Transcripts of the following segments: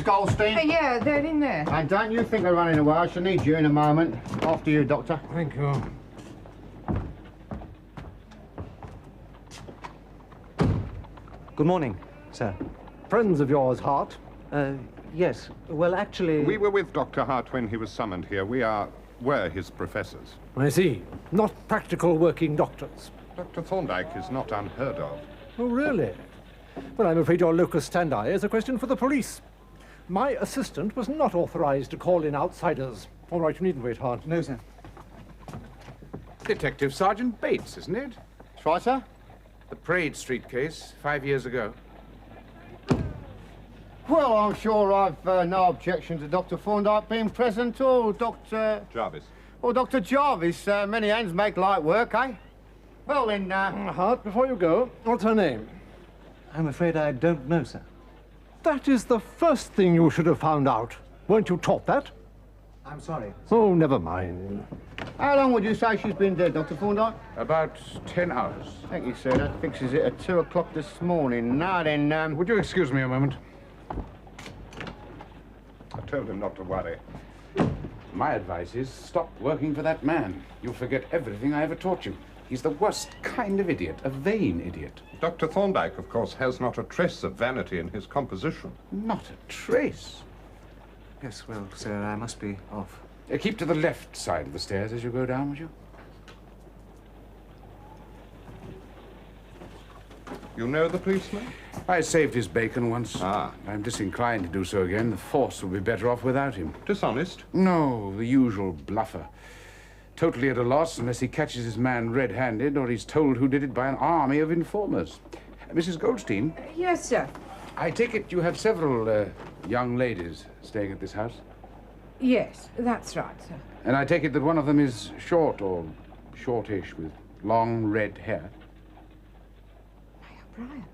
Miss Goldstein? Yeah, they're in there. And don't you think they're running away. I shall need you in a moment. After you, Doctor. Thank you. Good morning, sir. Friends of yours, Hart? Yes. Well, actually... We were with Dr. Hart when he was summoned here. We're his professors. I see. Not practical working doctors. Dr. Thorndyke is not unheard of. Oh, really? Well, I'm afraid your locus standi is a question for the police. My assistant was not authorized to call in outsiders. All right, you needn't wait, Hart. No, sir. Detective Sergeant Bates, isn't it? That's right, sir. The Parade Street case, 5 years ago. Well, I'm sure I've no objection to Dr. Thorndyke being present, or Dr... Jarvis. Or Dr. Jarvis. Many hands make light work, eh? Well, then, Hart, before you go, what's her name? I'm afraid I don't know, sir. That is the first thing you should have found out. Weren't you taught that? I'm sorry. Oh, never mind. how long would you say she's been dead, Dr. Thorndyke? About 10 hours. Thank you, sir. That fixes it at 2 o'clock this morning. Now then, Would you excuse me a moment? I told him not to worry. My advice is stop working for that man. You'll forget everything I ever taught you. He's the worst kind of idiot, a vain idiot. Dr. Thorndyke, of course, has not a trace of vanity in his composition. Not a trace. Yes, well, sir, I must be off. Keep to the left side of the stairs as you go down, would you? You know the policeman? I saved his bacon once. Ah. I'm disinclined to do so again. The force will be better off without him. Dishonest? No, the usual bluffer. Totally at a loss unless he catches his man red-handed or he's told who did it by an army of informers. Mrs. Goldstein, Yes, sir. I take it you have several young ladies staying at this house? Yes, that's right, sir. And I take it that one of them is short or shortish with long red hair? O'Brien.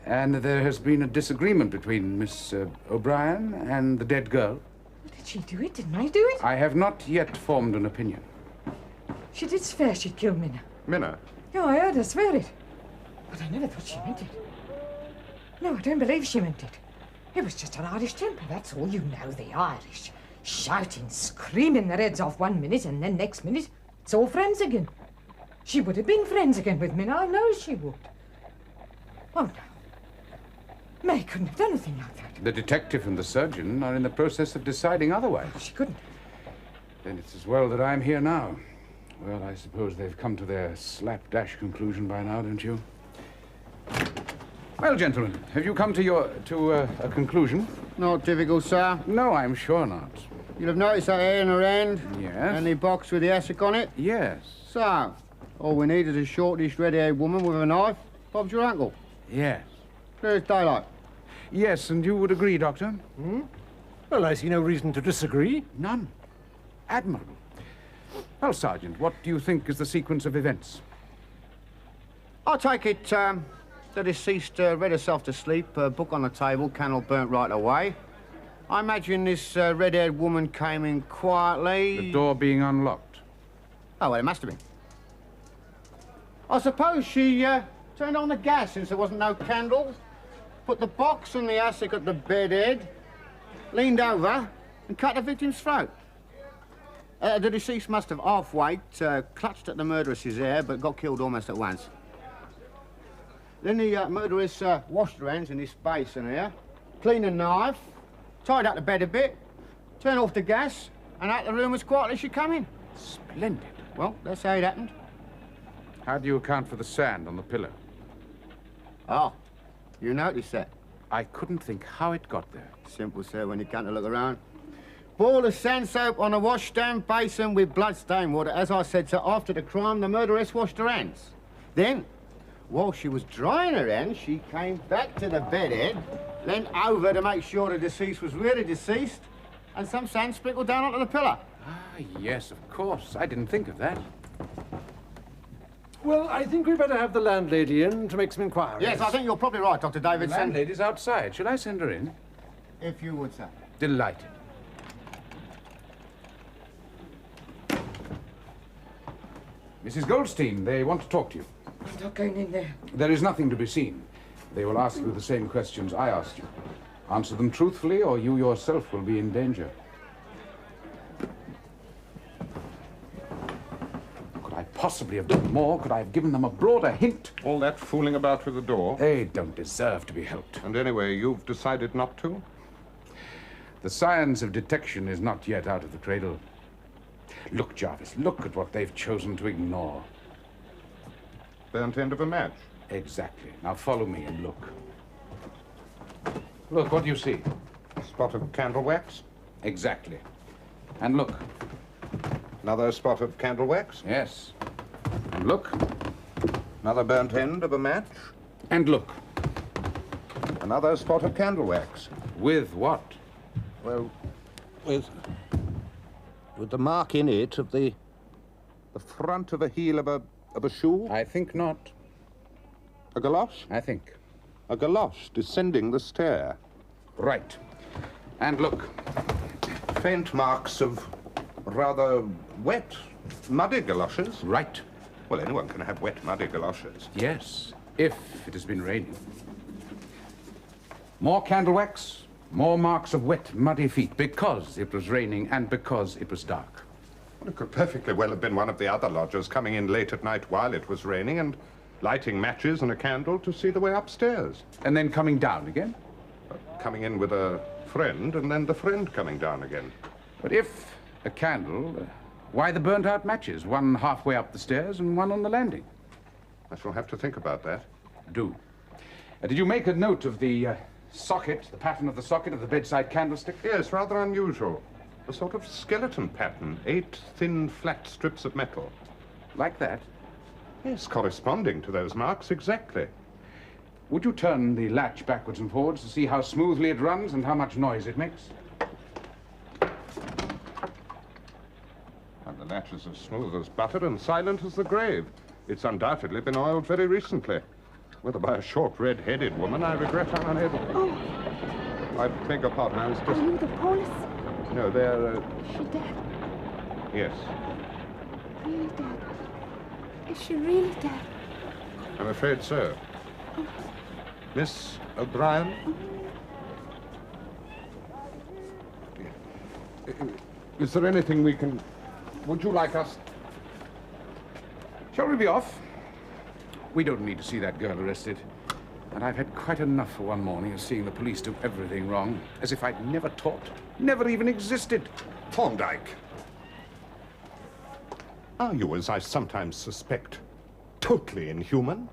And there has been a disagreement between Miss O'Brien and the dead girl? Well, did she do it? Didn't I do it? I have not yet formed an opinion. She did swear she'd kill Minna. Minna? Yeah, I heard her swear it. But I never thought she meant it. No, I don't believe she meant it. It was just her Irish temper, that's all. You know the Irish. Shouting, screaming their heads off 1 minute, and then next minute, it's all friends again. She would have been friends again with Minna, I know she would. Oh, no. May couldn't have done anything like that. The detective and the surgeon are in the process of deciding otherwise. She couldn't. Then it's as well that I'm here now. Well, I suppose they've come to their slapdash conclusion by now, don't you? Well, gentlemen, have you come to a conclusion? not difficult, sir. No, I'm sure not. You'll have noticed that hair in her hand? Yes. And the box with the acid on it? Yes. So, all we need is a shortish, red-haired woman with a knife. Bob's your uncle. Yes. Clear as daylight. Yes, and you would agree, Doctor? Well, I see no reason to disagree. None. Admirable. Well, Sergeant, what do you think is the sequence of events? I take it, the deceased read herself to sleep, book on the table, candle burnt right away. I imagine this red-haired woman came in quietly. The door being unlocked. Oh, well, it must have been. I suppose she turned on the gas since there wasn't no candles, put the box and the acid at the bed head, leaned over and cut the victim's throat. The deceased must have half-waked, clutched at the murderess's hair, but got killed almost at once. Then the murderess washed her hands in this basin here, cleaned the knife, tied up the bed a bit, turned off the gas, and out the room as quietly as she come in. Splendid. Well, that's how it happened. How do you account for the sand on the pillow? Oh, you noticed that? I couldn't think how it got there. Simple, sir, when you come to look around. Ball of sand soap on a washstand basin with blood-stained water. As I said, sir, after the crime, the murderess washed her hands. Then, while she was drying her hands, she came back to the bedhead, leant over to make sure the deceased was really deceased, and some sand sprinkled down onto the pillow. Ah, yes, of course. I didn't think of that. Well, I think we'd better have the landlady in to make some inquiries. Yes, I think you're probably right, Dr. The Davidson. landlady's outside. Should I send her in? If you would, sir. Delighted. Mrs. Goldstein, they want to talk to you. I'm not going in there. There is nothing to be seen. They will ask you the same questions I asked you. Answer them truthfully, or you yourself will be in danger. Could I possibly have done more? Could I have given them a broader hint? All that fooling about with the door. They don't deserve to be helped. And anyway, you've decided not to? The science of detection is not yet out of the cradle. Look, Jarvis, look at what they've chosen to ignore. Burnt end of a match. Exactly. Now follow me and look. Look, what do you see? A spot of candle wax. Exactly. And look. Another spot of candle wax. Yes. And look. Another burnt end of a match. And look. Another spot of candle wax. With what? Well, with the mark in it of the front of a heel of a shoe. I think not. A galosh? I think. A galosh descending the stair. Right. And look. Faint marks of rather wet, muddy galoshes. Right. Well, anyone can have wet, muddy galoshes. Yes, if it has been raining. More candle wax, more marks of wet, muddy feet, because it was raining and because it was dark. Well, it could perfectly well have been one of the other lodgers coming in late at night while it was raining and lighting matches and a candle to see the way upstairs. And then coming down again? Coming in with a friend and then the friend coming down again. But if a candle, why the burnt-out matches? One halfway up the stairs and one on the landing. I shall have to think about that. Do. Did you make a note of the socket, the pattern of the socket of the bedside candlestick? Yes, rather unusual. A sort of skeleton pattern. 8 thin, flat strips of metal. Like that? Yes, corresponding to those marks, exactly. Would you turn the latch backwards and forwards to see how smoothly it runs and how much noise it makes? And the latch is as smooth as butter and silent as the grave. It's undoubtedly been oiled very recently. Whether by a short, red-headed woman, I regret I'm unable. Oh. I beg your pardon, I was just... Are you the police? No, they're, Is she dead? Yes. Really dead? Is she really dead? I'm afraid so. Miss O'Brien? Is there anything we can... Would you like us... Shall we be off? We don't need to see that girl arrested. And I've had quite enough for one morning of seeing the police do everything wrong, as if I'd never taught, never even existed. Thorndyke. Are you, as I sometimes suspect, totally inhuman?